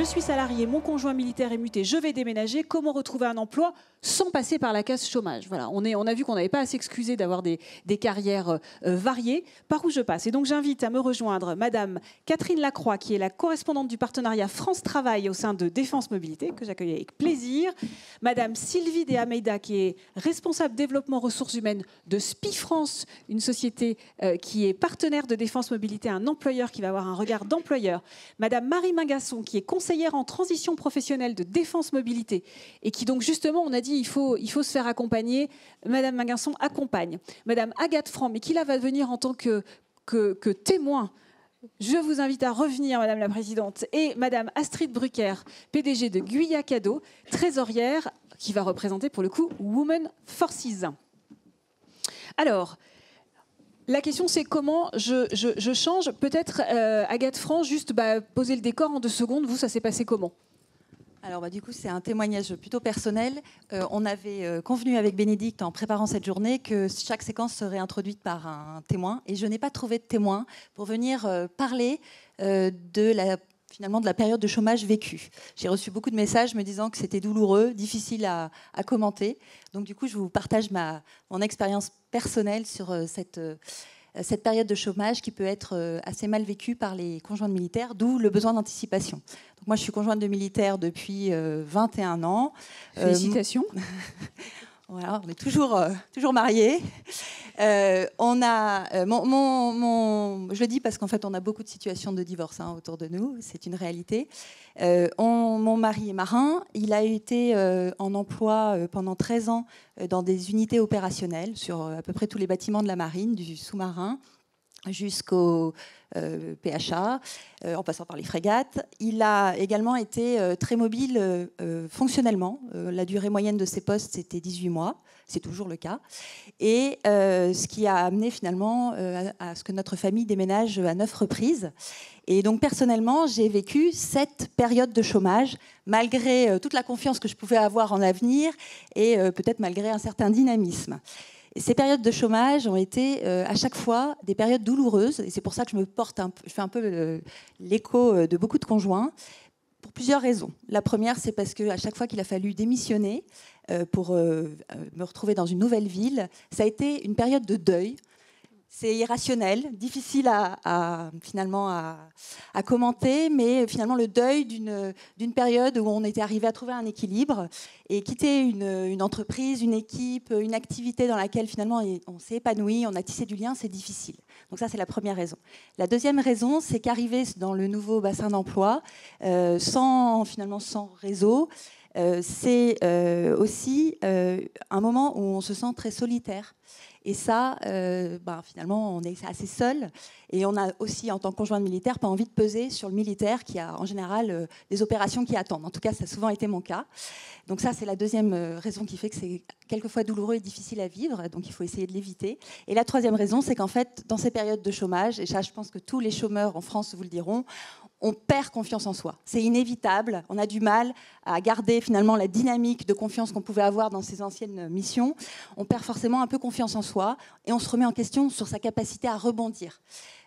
suis salarié, mon conjoint militaire est muté, je vais déménager, comment retrouver un emploi sans passer par la case chômage? Voilà, on a vu qu'on n'avait pas à s'excuser d'avoir des carrières variées. Par où je passe? Et donc j'invite à me rejoindre Madame Catherine Lacroix, qui est la correspondante du partenariat France Travail au sein de Défense Mobilité, que j'accueille avec plaisir. Madame Sylvie De Almeida, qui est responsable développement ressources humaines de SPI France, une société qui est partenaire de Défense Mobilité, un employeur qui va avoir un regard d'employeur. Madame Marie Mingasson, qui est conseillère en transition professionnelle de Défense Mobilité et qui donc justement, on a dit, il faut se faire accompagner. Madame Mingasson accompagne. Madame Agathe Franc, mais qui là va venir en tant que témoin. Je vous invite à revenir, Madame la Présidente. Et Madame Astrid Brucker, PDG de Guya Cadeau, trésorière, qui va représenter pour le coup Women Forces. Alors, la question, c'est comment je change. Peut-être, Agathe Franc, juste poser le décor en 2 secondes. Vous, ça s'est passé comment? Alors, du coup, c'est un témoignage plutôt personnel. On avait convenu avec Bénédicte, en préparant cette journée, que chaque séquence serait introduite par un témoin. Et je n'ai pas trouvé de témoin pour venir parler finalement de la période de chômage vécue. J'ai reçu beaucoup de messages me disant que c'était douloureux, difficile à commenter. Donc, du coup, je vous partage mon expérience personnelle sur cette période de chômage qui peut être assez mal vécue par les conjoints de militaires, d'où le besoin d'anticipation. Donc moi, je suis conjointe de militaire depuis 21 ans. Félicitations. Voilà, on est toujours mariés. Je le dis parce qu'en fait, on a beaucoup de situations de divorce autour de nous. C'est une réalité. Mon mari est marin. Il a été en emploi pendant 13 ans dans des unités opérationnelles sur à peu près tous les bâtiments de la marine, du sous-marin jusqu'au PHA, en passant par les frégates. Il a également été très mobile fonctionnellement. La durée moyenne de ses postes, c'était 18 mois. C'est toujours le cas. Et ce qui a amené finalement à ce que notre famille déménage à 9 reprises. Et donc personnellement, j'ai vécu cette période de chômage, malgré toute la confiance que je pouvais avoir en l'avenir et peut-être malgré un certain dynamisme. Et ces périodes de chômage ont été à chaque fois des périodes douloureuses. Et c'est pour ça que je fais un peu l'écho de beaucoup de conjoints, pour plusieurs raisons. La première, c'est parce qu'à chaque fois qu'il a fallu démissionner pour me retrouver dans une nouvelle ville, ça a été une période de deuil. C'est irrationnel, difficile finalement à commenter, mais finalement le deuil d'une période où on était arrivé à trouver un équilibre et quitter une entreprise, une équipe, une activité dans laquelle finalement on s'est épanoui, on a tissé du lien, c'est difficile. Donc ça, c'est la première raison. La deuxième raison, c'est qu'arriver dans le nouveau bassin d'emploi, sans réseau, c'est aussi un moment où on se sent très solitaire. Et ça, finalement, on est assez seul. Et on a aussi, en tant que conjoint de militaire, pas envie de peser sur le militaire qui a, en général, des opérations qui attendent. En tout cas, ça a souvent été mon cas. Donc ça, c'est la deuxième raison qui fait que c'est quelquefois douloureux et difficile à vivre. Donc il faut essayer de l'éviter. Et la troisième raison, c'est qu'en fait, dans ces périodes de chômage, et ça, je pense que tous les chômeurs en France vous le diront, on perd confiance en soi. C'est inévitable. On a du mal à garder finalement la dynamique de confiance qu'on pouvait avoir dans ses anciennes missions. On perd forcément un peu confiance en soi et on se remet en question sur sa capacité à rebondir.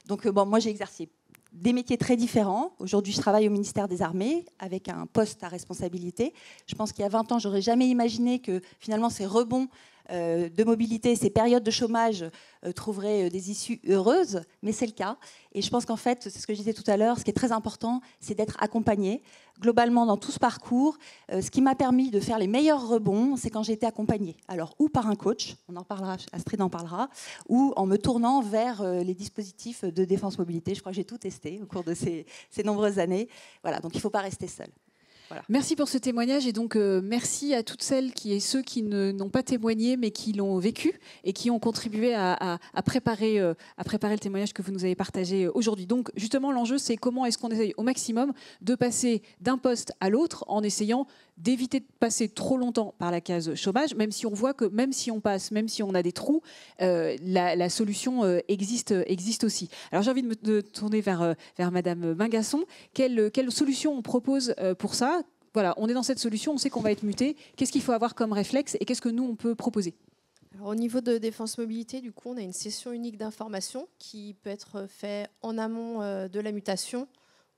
Donc moi, j'ai exercé des métiers très différents. Aujourd'hui, je travaille au ministère des Armées avec un poste à responsabilité. Je pense qu'il y a 20 ans, je n'aurais jamais imaginé que finalement ces rebonds de mobilité, ces périodes de chômage trouveraient des issues heureuses, mais c'est le cas. Et je pense qu'en fait, c'est ce que je disais tout à l'heure, ce qui est très important, c'est d'être accompagné. Globalement, dans tout ce parcours, ce qui m'a permis de faire les meilleurs rebonds, c'est quand j'ai été accompagnée. Alors, ou par un coach, on en parlera, Astrid en parlera, ou en me tournant vers les dispositifs de défense mobilité. Je crois que j'ai tout testé au cours de ces nombreuses années. Voilà, donc il ne faut pas rester seul. Voilà. Merci pour ce témoignage et donc merci à toutes celles et ceux qui n'ont pas témoigné mais qui l'ont vécu et qui ont contribué à préparer le témoignage que vous nous avez partagé aujourd'hui. Donc justement l'enjeu c'est comment est-ce qu'on essaye au maximum de passer d'un poste à l'autre en essayant d'éviter de passer trop longtemps par la case chômage, même si on voit que même si on passe, même si on a des trous, la solution existe aussi. Alors j'ai envie de tourner vers Madame Mingasson. Quelle solution on propose pour ça? Voilà, on est dans cette solution, on sait qu'on va être muté. Qu'est-ce qu'il faut avoir comme réflexe et qu'est-ce que nous, on peut proposer? Alors, au niveau de Défense Mobilité, du coup, on a une session unique d'information qui peut être faite en amont de la mutation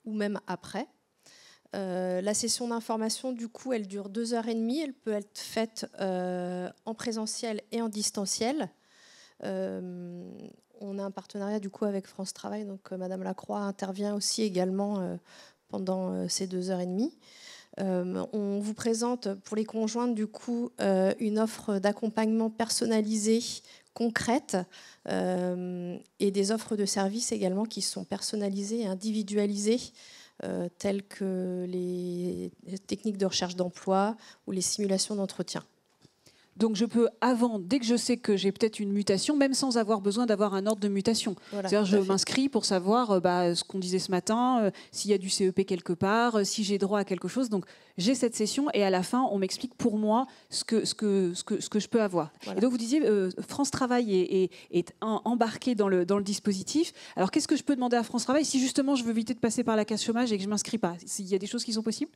ou même après. La session d'information, du coup, elle dure 2h30. Elle peut être faite en présentiel et en distanciel. On a un partenariat du coup avec France Travail, donc Madame Lacroix intervient aussi également pendant ces 2h30. On vous présente pour les conjointes du coup une offre d'accompagnement personnalisée, concrète, et des offres de services également qui sont personnalisées et individualisées, telles que les techniques de recherche d'emploi ou les simulations d'entretien. Donc je peux, avant, dès que je sais que j'ai peut-être une mutation, même sans avoir besoin d'avoir un ordre de mutation. Voilà, c'est-à-dire je m'inscris pour savoir ce qu'on disait ce matin, s'il y a du CEP quelque part, si j'ai droit à quelque chose. Donc j'ai cette session et à la fin, on m'explique pour moi ce que je peux avoir. Voilà. Et donc vous disiez, France Travail est embarqué dans le dispositif. Alors qu'est-ce que je peux demander à France Travail si justement je veux éviter de passer par la case chômage et que je ne m'inscris pas? S'il y a des choses qui sont possibles?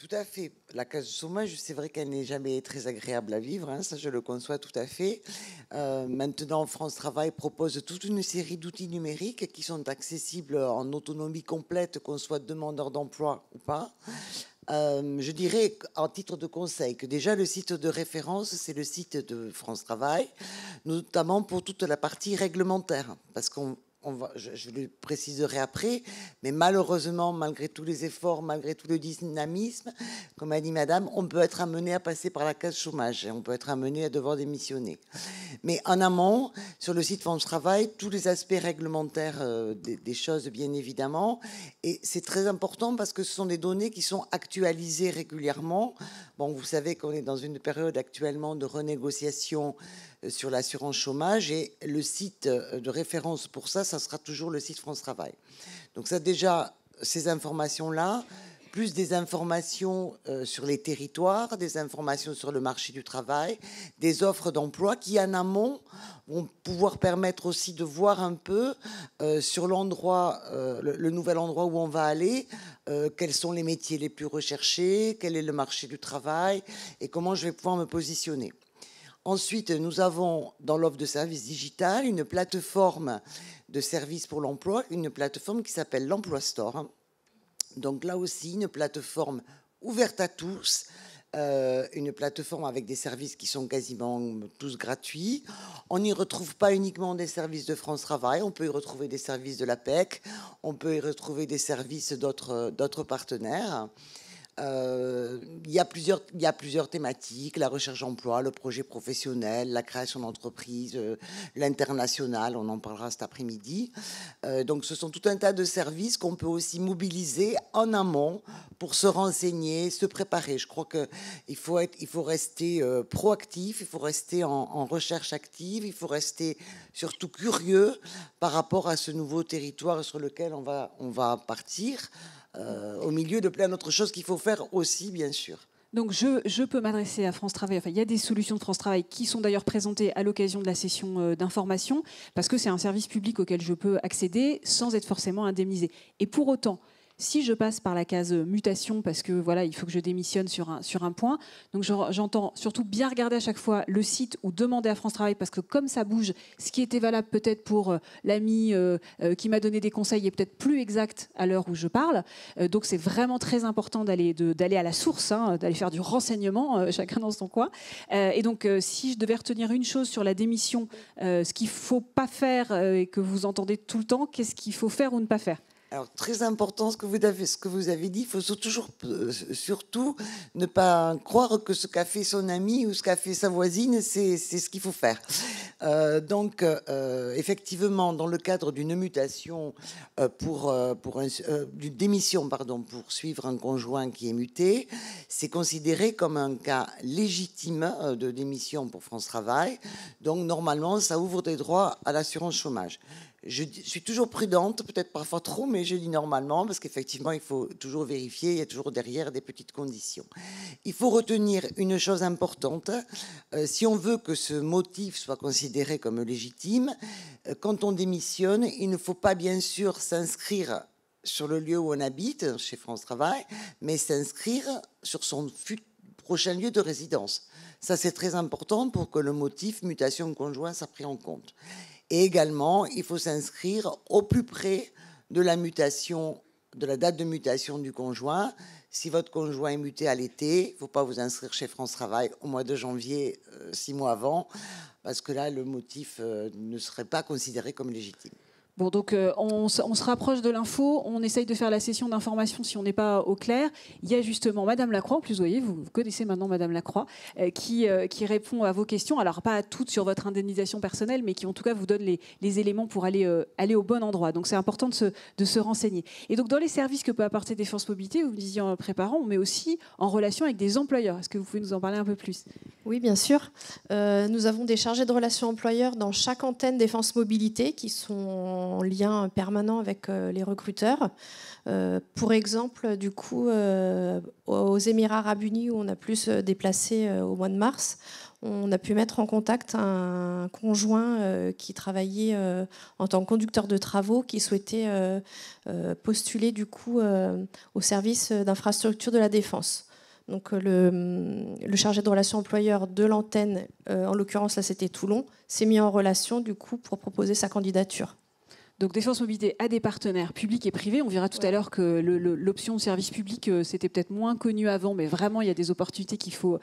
Tout à fait. La case chômage, c'est vrai qu'elle n'est jamais très agréable à vivre, hein, ça je le conçois tout à fait. Maintenant, France Travail propose toute une série d'outils numériques qui sont accessibles en autonomie complète, qu'on soit demandeur d'emploi ou pas. Je dirais, en titre de conseil, que déjà le site de référence, c'est le site de France Travail, notamment pour toute la partie réglementaire, parce je le préciserai après, mais malheureusement, malgré tous les efforts, malgré tout le dynamisme, comme a dit madame, on peut être amené à passer par la case chômage, on peut être amené à devoir démissionner. Mais en amont, sur le site France Travail, tous les aspects réglementaires des choses, bien évidemment, et c'est très important parce que ce sont des données qui sont actualisées régulièrement. Bon, vous savez qu'on est dans une période actuellement de renégociation sur l'assurance chômage, et le site de référence pour ça sera toujours le site France Travail. Donc ça, déjà, ces informations-là, plus des informations sur les territoires, des informations sur le marché du travail, des offres d'emploi qui, en amont, vont pouvoir permettre aussi de voir un peu sur l'endroit, le nouvel endroit où on va aller, quels sont les métiers les plus recherchés, quel est le marché du travail et comment je vais pouvoir me positionner. Ensuite, nous avons dans l'offre de services digital une plateforme de services pour l'emploi, une plateforme qui s'appelle l'Emploi Store. Donc là aussi, une plateforme ouverte à tous, une plateforme avec des services qui sont quasiment tous gratuits. On n'y retrouve pas uniquement des services de France Travail, on peut y retrouver des services de l'APEC, on peut y retrouver des services d'autres partenaires. Il y a plusieurs thématiques, la recherche d'emploi, le projet professionnel, la création d'entreprise, l'international, on en parlera cet après-midi. Donc ce sont tout un tas de services qu'on peut aussi mobiliser en amont pour se renseigner, se préparer. Je crois qu'il faut rester proactif, il faut rester en recherche active, il faut rester surtout curieux par rapport à ce nouveau territoire sur lequel on va partir. Au milieu de plein d'autres choses qu'il faut faire aussi, bien sûr. Donc je peux m'adresser à France Travail. Enfin, il y a des solutions de France Travail qui sont d'ailleurs présentées à l'occasion de la session d'information, parce que c'est un service public auquel je peux accéder sans être forcément indemnisé. Et pour autant, si je passe par la case mutation, parce que voilà, il faut que je démissionne sur un point, donc j'entends surtout bien regarder à chaque fois le site ou demander à France Travail, parce que comme ça bouge, ce qui était valable peut-être pour l'ami qui m'a donné des conseils est peut-être plus exact à l'heure où je parle. Donc c'est vraiment très important d'aller à la source, hein, d'aller faire du renseignement, chacun dans son coin. Et donc si je devais retenir une chose sur la démission, ce qu'il ne faut pas faire et que vous entendez tout le temps, qu'est-ce qu'il faut faire ou ne pas faire ? Alors, très important ce que vous avez dit, il faut surtout ne pas croire que ce qu'a fait son ami ou ce qu'a fait sa voisine, c'est ce qu'il faut faire. Donc, effectivement, dans le cadre d'une mutation, d'une démission, pour suivre un conjoint qui est muté, c'est considéré comme un cas légitime de démission pour France Travail. Donc, normalement, ça ouvre des droits à l'assurance chômage. Je suis toujours prudente, peut-être parfois trop, mais je dis normalement, parce qu'effectivement, il faut toujours vérifier, il y a toujours derrière des petites conditions. Il faut retenir une chose importante, si on veut que ce motif soit considéré comme légitime, quand on démissionne, il ne faut pas bien sûr s'inscrire sur le lieu où on habite, chez France Travail, mais s'inscrire sur son prochain lieu de résidence. Ça, c'est très important pour que le motif mutation conjoint soit pris en compte. Et également, il faut s'inscrire au plus près de la mutation, de la date de mutation du conjoint. Si votre conjoint est muté à l'été, il ne faut pas vous inscrire chez France Travail au mois de janvier, 6 mois avant, parce que là, le motif ne serait pas considéré comme légitime. Bon, donc on se rapproche de l'info, on essaye de faire la session d'information si on n'est pas au clair. Il y a justement Madame Lacroix, en plus vous voyez, vous connaissez maintenant Madame Lacroix, qui répond à vos questions. Alors pas à toutes sur votre indemnisation personnelle, mais qui en tout cas vous donne les éléments pour aller au bon endroit. Donc c'est important de se renseigner. Et donc dans les services que peut apporter Défense Mobilité, vous me disiez en préparant, on met aussi en relation avec des employeurs. Est-ce que vous pouvez nous en parler un peu plus ? Oui, bien sûr. Nous avons des chargés de relations employeurs dans chaque antenne Défense Mobilité qui sont en lien permanent avec les recruteurs. Pour exemple, du coup, aux Émirats Arabes Unis, où on a plus déplacé au mois de mars, on a pu mettre en contact un conjoint qui travaillait en tant que conducteur de travaux, qui souhaitait postuler du coup au service d'infrastructure de la Défense. Donc le chargé de relations employeurs de l'antenne, en l'occurrence là c'était Toulon, s'est mis en relation du coup pour proposer sa candidature. Donc Défense Mobilité a des partenaires publics et privés. On verra tout à l'heure que l'option service public, c'était peut-être moins connu avant, mais vraiment, il y a des opportunités qu'il faut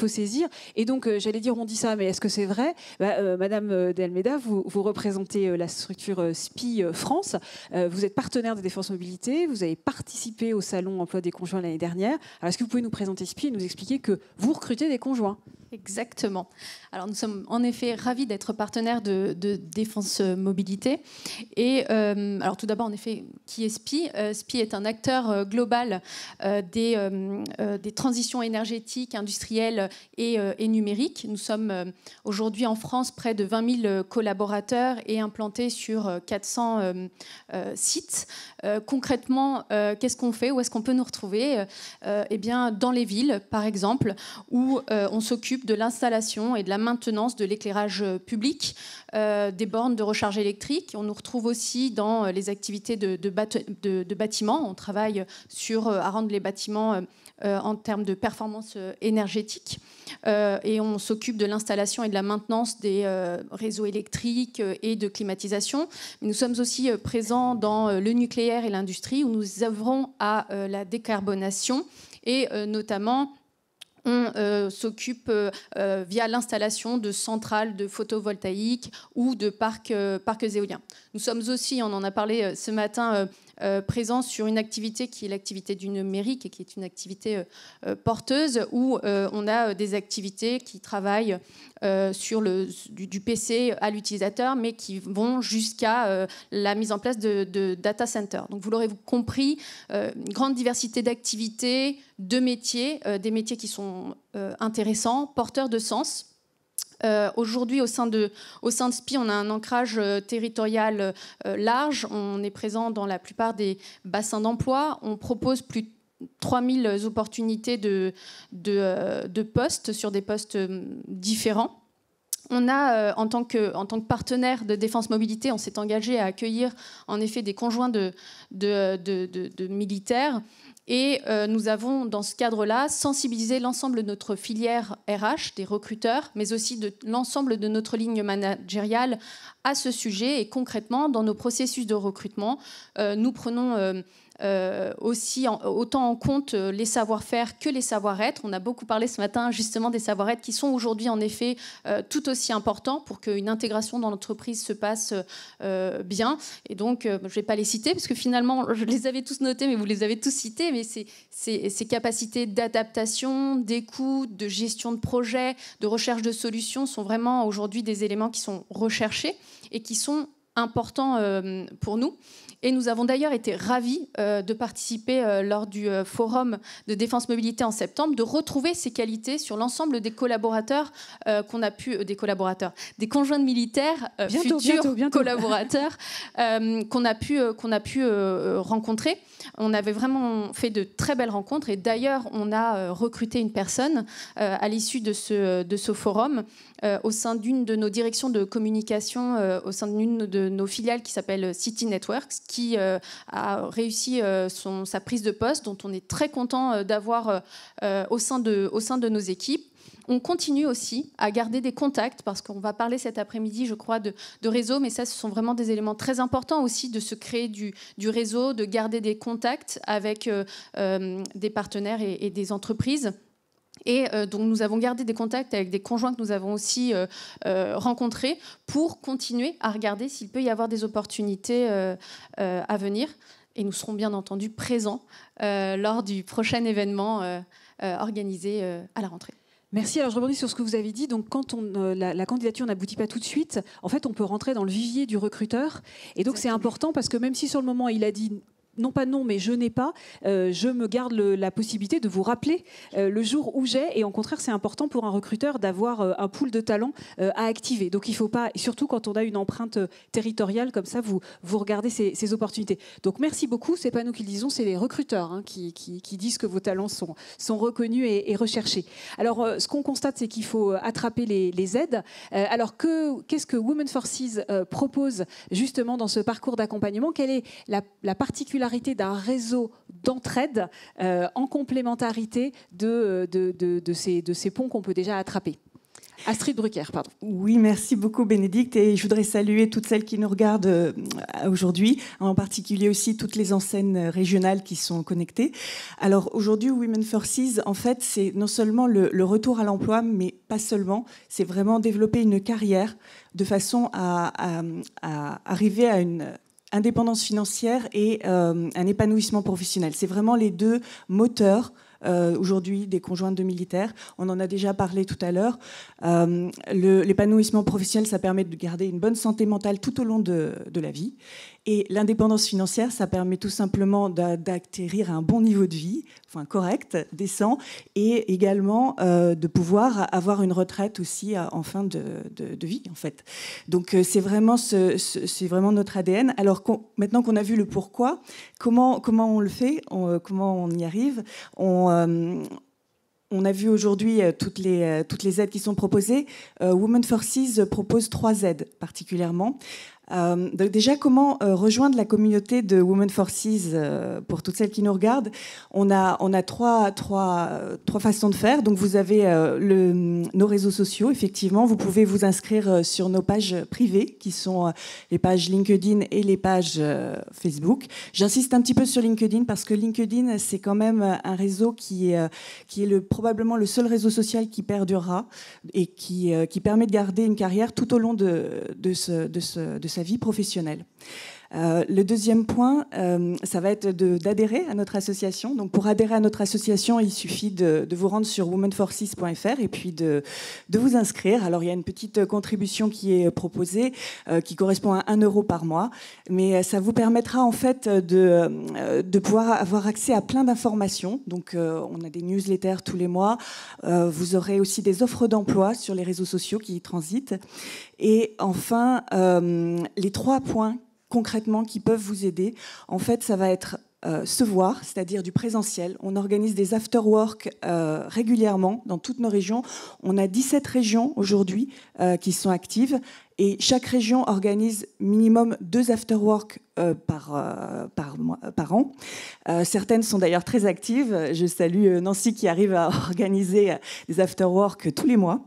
saisir. Et donc, j'allais dire, on dit ça, mais est-ce que c'est vrai ? Madame De Almeida, vous représentez la structure SPI France. Vous êtes partenaire de Défense Mobilité. Vous avez participé au Salon Emploi des conjoints l'année dernière. Alors, est-ce que vous pouvez nous présenter SPI et nous expliquer que vous recrutez des conjoints ? Exactement. Alors nous sommes en effet ravis d'être partenaires de Défense Mobilité. Et alors tout d'abord, en effet, qui est SPI ? SPI est un acteur global des transitions énergétiques, industrielles et numériques. Nous sommes aujourd'hui en France près de 20 000 collaborateurs et implantés sur 400 sites. Concrètement, qu'est-ce qu'on fait ? Où est-ce qu'on peut nous retrouver ? Eh bien, dans les villes, par exemple, où on s'occupe de l'installation et de la maintenance de l'éclairage public, des bornes de recharge électrique. On nous retrouve aussi dans les activités de bâtiments. On travaille à rendre les bâtiments en termes de performance énergétique. Et on s'occupe de l'installation et de la maintenance des réseaux électriques et de climatisation. Mais nous sommes aussi présents dans le nucléaire et l'industrie, où nous œuvrons à la décarbonation et notamment on s'occupe via l'installation de centrales de photovoltaïque ou de parcs éoliens. Nous sommes aussi, on en a parlé ce matin, présents sur une activité qui est l'activité du numérique et qui est une activité porteuse où on a des activités qui travaillent sur du PC à l'utilisateur, mais qui vont jusqu'à la mise en place de data centers. Donc vous l'aurez compris, une grande diversité d'activités, de métiers, des métiers qui sont intéressants, porteurs de sens. Aujourd'hui, au sein de SPI, on a un ancrage territorial large. On est présent dans la plupart des bassins d'emploi. On propose plus de 3000 opportunités de postes sur des postes différents. On a, en tant que partenaire de Défense Mobilité, on s'est engagé à accueillir en effet des conjoints de militaires. Et nous avons, dans ce cadre-là, sensibilisé l'ensemble de notre filière RH, des recruteurs, mais aussi de l'ensemble de notre ligne managériale à ce sujet. Et concrètement, dans nos processus de recrutement, nous prenons aussi autant en compte les savoir-faire que les savoir-être. On a beaucoup parlé ce matin justement des savoir-être qui sont aujourd'hui en effet tout aussi importants pour qu'une intégration dans l'entreprise se passe bien. Et donc, je ne vais pas les citer parce que finalement, je les avais tous notés, mais vous les avez tous cités. Mais ces capacités d'adaptation, d'écoute, de gestion de projet, de recherche de solutions sont vraiment aujourd'hui des éléments qui sont recherchés et qui sont importants pour nous. Et nous avons d'ailleurs été ravis de participer lors du forum de Défense Mobilité en septembre, de retrouver ces qualités sur l'ensemble des collaborateurs des conjoints de militaires, futurs collaborateurs qu'on a pu rencontrer. On avait vraiment fait de très belles rencontres et d'ailleurs on a recruté une personne à l'issue de ce forum au sein d'une de nos directions de communication, au sein d'une de nos filiales qui s'appelle City Networks, qui a réussi sa prise de poste, dont on est très content d'avoir au sein de nos équipes. On continue aussi à garder des contacts, parce qu'on va parler cet après-midi, je crois, de réseau, mais ça, ce sont vraiment des éléments très importants aussi, de se créer du réseau, de garder des contacts avec des partenaires et des entreprises. Et donc nous avons gardé des contacts avec des conjoints que nous avons aussi rencontrés pour continuer à regarder s'il peut y avoir des opportunités à venir. Et nous serons bien entendu présents lors du prochain événement organisé à la rentrée. Merci. Alors je rebondis sur ce que vous avez dit. Donc quand la candidature n'aboutit pas tout de suite, en fait on peut rentrer dans le vivier du recruteur. Et donc c'est important parce que même si sur le moment il a dit non pas non, mais je n'ai pas, je me garde la possibilité de vous rappeler le jour où j'ai. Et au contraire, c'est important pour un recruteur d'avoir un pool de talents à activer. Donc il ne faut pas, et surtout quand on a une empreinte territoriale comme ça, vous regardez ces opportunités. Donc merci beaucoup. Ce n'est pas nous qui le disons, c'est les recruteurs qui disent que vos talents sont reconnus et recherchés. Alors ce qu'on constate, c'est qu'il faut attraper les aides. Alors qu'est-ce que Women Forces propose justement dans ce parcours d'accompagnement? Quelle est la particularité d'un réseau d'entraide en complémentarité de ces ponts qu'on peut déjà attraper? Astrid Brucker, pardon. Oui, merci beaucoup Bénédicte, et je voudrais saluer toutes celles qui nous regardent aujourd'hui, en particulier aussi toutes les enseignes régionales qui sont connectées. Alors aujourd'hui, Women Forces, en fait, c'est non seulement le retour à l'emploi, mais pas seulement, c'est vraiment développer une carrière de façon à arriver à une indépendance financière et un épanouissement professionnel. C'est vraiment les deux moteurs aujourd'hui des conjointes de militaires. On en a déjà parlé tout à l'heure. L'épanouissement professionnel, ça permet de garder une bonne santé mentale tout au long de la vie. Et l'indépendance financière, ça permet tout simplement d'acquérir un bon niveau de vie, enfin correct, décent, et également de pouvoir avoir une retraite aussi en fin de vie, en fait. Donc c'est vraiment notre ADN. Alors maintenant qu'on a vu le pourquoi, comment on le fait, comment on y arrive, on a vu aujourd'hui toutes les aides qui sont proposées. Women Forces propose 3 aides particulièrement. Déjà, comment rejoindre la communauté de Women Forces pour toutes celles qui nous regardent? On a trois façons de faire. Donc, vous avez nos réseaux sociaux, effectivement. Vous pouvez vous inscrire sur nos pages privées, qui sont les pages LinkedIn et les pages Facebook. J'insiste un petit peu sur LinkedIn parce que LinkedIn, c'est quand même un réseau qui est probablement le seul réseau social qui perdurera et qui permet de garder une carrière tout au long de sa vie professionnelle. Le deuxième point, ça va être d'adhérer à notre association. Donc pour adhérer à notre association, il suffit de vous rendre sur womenforces.fr et puis de vous inscrire. Alors il y a une petite contribution qui est proposée, qui correspond à 1 € par mois, mais ça vous permettra en fait de pouvoir avoir accès à plein d'informations. Donc on a des newsletters tous les mois. Vous aurez aussi des offres d'emploi sur les réseaux sociaux qui y transitent. Et enfin, les 3 points concrètement qui peuvent vous aider, en fait, ça va être se voir, c'est-à-dire du présentiel. On organise des after-work régulièrement dans toutes nos régions. On a 17 régions aujourd'hui qui sont actives et chaque région organise minimum 2 after-work par an. Certaines sont d'ailleurs très actives. Je salue Nancy qui arrive à organiser des after-work tous les mois.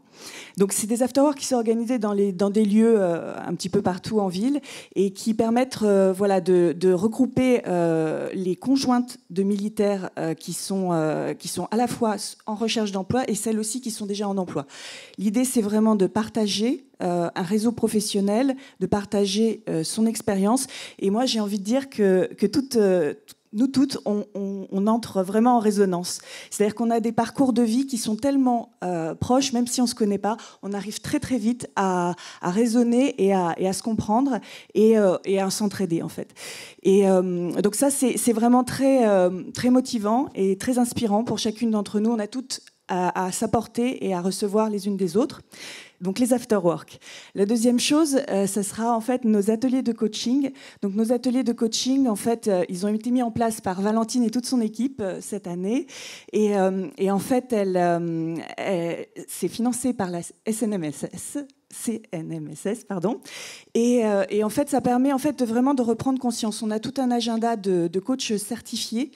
Donc c'est des after-work qui sont organisés dans des lieux un petit peu partout en ville et qui permettent de regrouper les conjointes de militaires qui sont à la fois en recherche d'emploi et celles aussi qui sont déjà en emploi. L'idée, c'est vraiment de partager un réseau professionnel, de partager son expérience. Et moi, j'ai envie de dire que nous toutes, on entre vraiment en résonance. C'est-à-dire qu'on a des parcours de vie qui sont tellement proches, même si on ne se connaît pas, on arrive très très vite à raisonner et à se comprendre et à s'entraider en fait. Et donc ça, c'est vraiment très, très motivant et très inspirant pour chacune d'entre nous. On a toutes à s'apporter et à recevoir les unes des autres. Donc les after-work. La deuxième chose, ça sera en fait nos ateliers de coaching. Donc nos ateliers de coaching, en fait, ils ont été mis en place par Valentine et toute son équipe cette année. Et en fait, c'est financé par la CNMSS, pardon. Et en fait, ça permet en fait vraiment de reprendre conscience. On a tout un agenda de coachs certifiés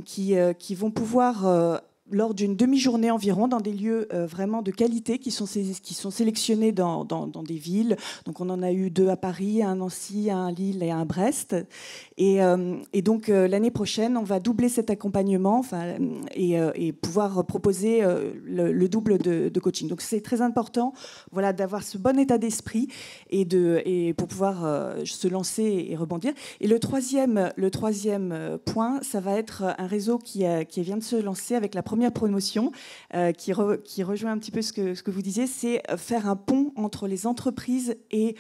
qui vont pouvoir lors d'une demi-journée environ dans des lieux vraiment de qualité qui sont sélectionnés dans des villes. Donc on en a eu 2 à Paris, un à Nancy, un à Lille et un à Brest. Et donc l'année prochaine, on va doubler cet accompagnement et pouvoir proposer le double de coaching. Donc c'est très important, voilà, d'avoir ce bon état d'esprit et pour pouvoir se lancer et rebondir. Et le troisième point, ça va être un réseau qui vient de se lancer avec la première promotion, qui rejoint un petit peu ce que vous disiez, c'est faire un pont entre les entreprises et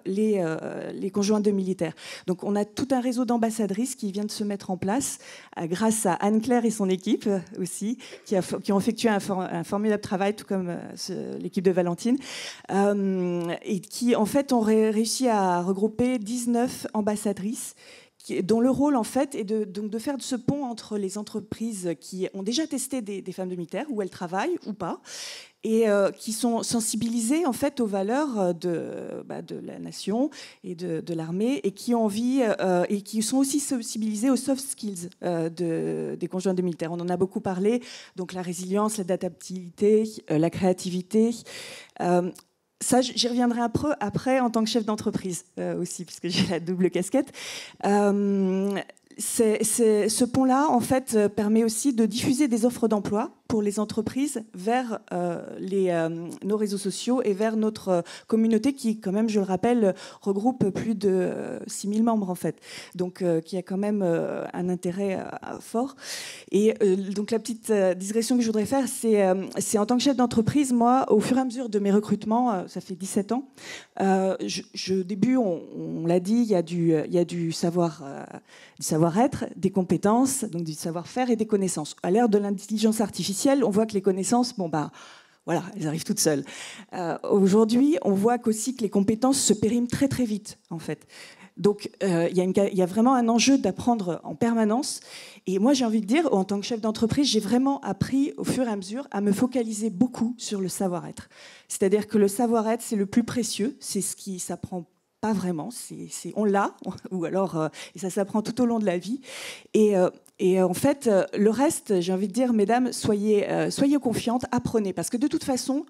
les conjoints de militaires. Donc on a tout un réseau d'ambassadrices qui vient de se mettre en place grâce à Anne-Claire et son équipe aussi, qui ont effectué un formidable travail, tout comme l'équipe de Valentine, et qui en fait ont réussi à regrouper 19 ambassadrices dont le rôle en fait est de faire ce pont entre les entreprises qui ont déjà testé des femmes de militaires, où elles travaillent ou pas, et qui sont sensibilisées en fait aux valeurs de la nation et de l'armée, et qui ont envie et qui sont aussi sensibilisées aux soft skills des conjoints de militaires. On en a beaucoup parlé, donc la résilience, l'adaptabilité, la créativité. Ça, j'y reviendrai un peu après en tant que chef d'entreprise aussi, puisque j'ai la double casquette. Ce pont-là, en fait, permet aussi de diffuser des offres d'emploi pour les entreprises vers nos réseaux sociaux et vers notre communauté qui, quand même, je le rappelle, regroupe plus de 6000 membres, en fait. Donc, qui a quand même un intérêt fort. Et donc, la petite digression que je voudrais faire, c'est en tant que chef d'entreprise, moi, au fur et à mesure de mes recrutements, ça fait 17 ans, au début, on l'a dit, il y a du savoir-être, des compétences, donc du savoir-faire et des connaissances. À l'ère de l'intelligence artificielle, on voit que les connaissances, voilà, elles arrivent toutes seules. Aujourd'hui, on voit qu'aussi que les compétences se périment très très vite, en fait. Donc, il y a vraiment un enjeu d'apprendre en permanence. Et moi, j'ai envie de dire, en tant que chef d'entreprise, j'ai vraiment appris au fur et à mesure à me focaliser beaucoup sur le savoir-être. C'est-à-dire que le savoir-être, c'est le plus précieux, c'est ce qui s'apprend pas vraiment, on l'a, ou alors et ça s'apprend tout au long de la vie. Et en fait, le reste, j'ai envie de dire, mesdames, soyez confiantes, apprenez, parce que de toute façon,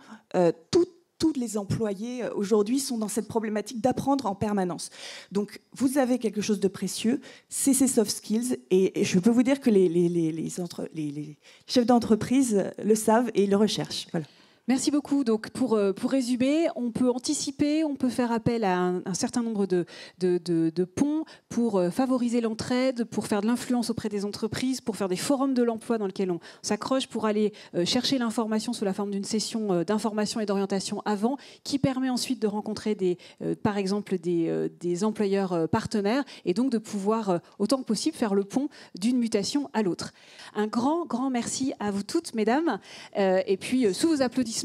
tous les employés aujourd'hui sont dans cette problématique d'apprendre en permanence. Donc, vous avez quelque chose de précieux, c'est ces soft skills, et je peux vous dire que les chefs d'entreprise le savent et le recherchent. Voilà. Merci beaucoup. Donc, pour résumer, on peut anticiper, on peut faire appel à un certain nombre de ponts pour favoriser l'entraide, pour faire de l'influence auprès des entreprises, pour faire des forums de l'emploi dans lesquels on s'accroche, pour aller chercher l'information sous la forme d'une session d'information et d'orientation avant, qui permet ensuite de rencontrer par exemple des employeurs partenaires, et donc de pouvoir autant que possible faire le pont d'une mutation à l'autre. Un grand merci à vous toutes, mesdames. Et puis, sous vos applaudissements,